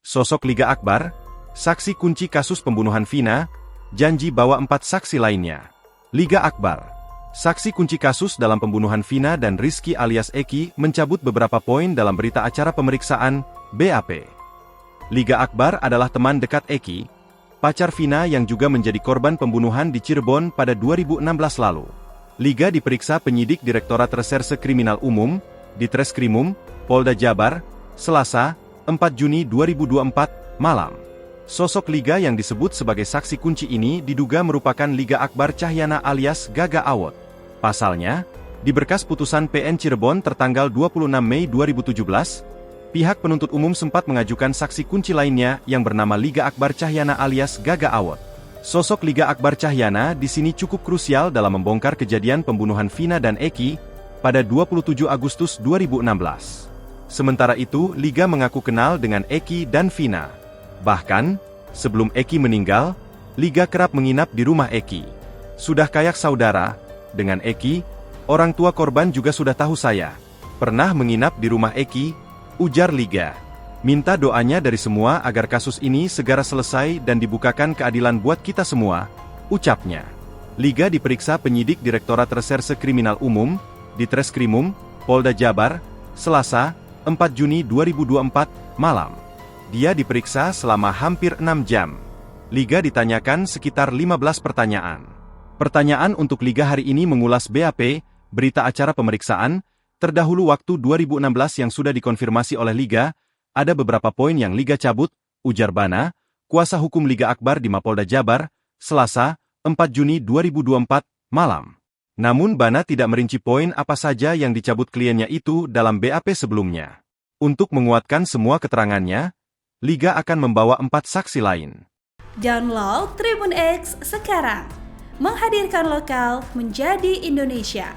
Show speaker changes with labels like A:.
A: Sosok Liga Akbar, saksi kunci kasus pembunuhan Vina, janji bawa 4 saksi lainnya. Liga Akbar, saksi kunci kasus dalam pembunuhan Vina dan Rizky alias Eki mencabut beberapa poin dalam berita acara pemeriksaan, BAP. Liga Akbar adalah teman dekat Eki, pacar Vina yang juga menjadi korban pembunuhan di Cirebon pada 2016 lalu. Liga diperiksa penyidik Direktorat Reserse Kriminal Umum, di Treskrimum, Polda Jabar, Selasa, 4 Juni 2024, malam. Sosok Liga yang disebut sebagai saksi kunci ini diduga merupakan Liga Akbar Cahyana alias Gaga Awot. Pasalnya, di berkas putusan PN Cirebon tertanggal 26 Mei 2017, pihak penuntut umum sempat mengajukan saksi kunci lainnya yang bernama Liga Akbar Cahyana alias Gaga Awot. Sosok Liga Akbar Cahyana di sini cukup krusial dalam membongkar kejadian pembunuhan Vina dan Eki pada 27 Agustus 2016. Sementara itu, Liga mengaku kenal dengan Eki dan Vina. Bahkan, sebelum Eki meninggal, Liga kerap menginap di rumah Eki. Sudah kayak saudara dengan Eki, orang tua korban juga sudah tahu saya pernah menginap di rumah Eki, ujar Liga. Minta doanya dari semua agar kasus ini segera selesai dan dibukakan keadilan buat kita semua, ucapnya. Liga diperiksa penyidik Direktorat Reserse Kriminal Umum, di Treskrimum, Polda Jabar, Selasa, 4 Juni 2024, malam. Dia diperiksa selama hampir 6 jam. Liga ditanyakan sekitar 15 pertanyaan. Pertanyaan untuk Liga hari ini mengulas BAP, berita acara pemeriksaan, terdahulu waktu 2016 yang sudah dikonfirmasi oleh Liga, ada beberapa poin yang Liga cabut, ujar Bana, kuasa hukum Liga Akbar di Mapolda Jabar, Selasa, 4 Juni 2024, malam. Namun Bana tidak merinci poin apa saja yang dicabut kliennya itu dalam BAP sebelumnya. Untuk menguatkan semua keterangannya, Liga akan membawa 4 saksi lain.
B: Download Tribun X sekarang, menghadirkan lokal menjadi Indonesia.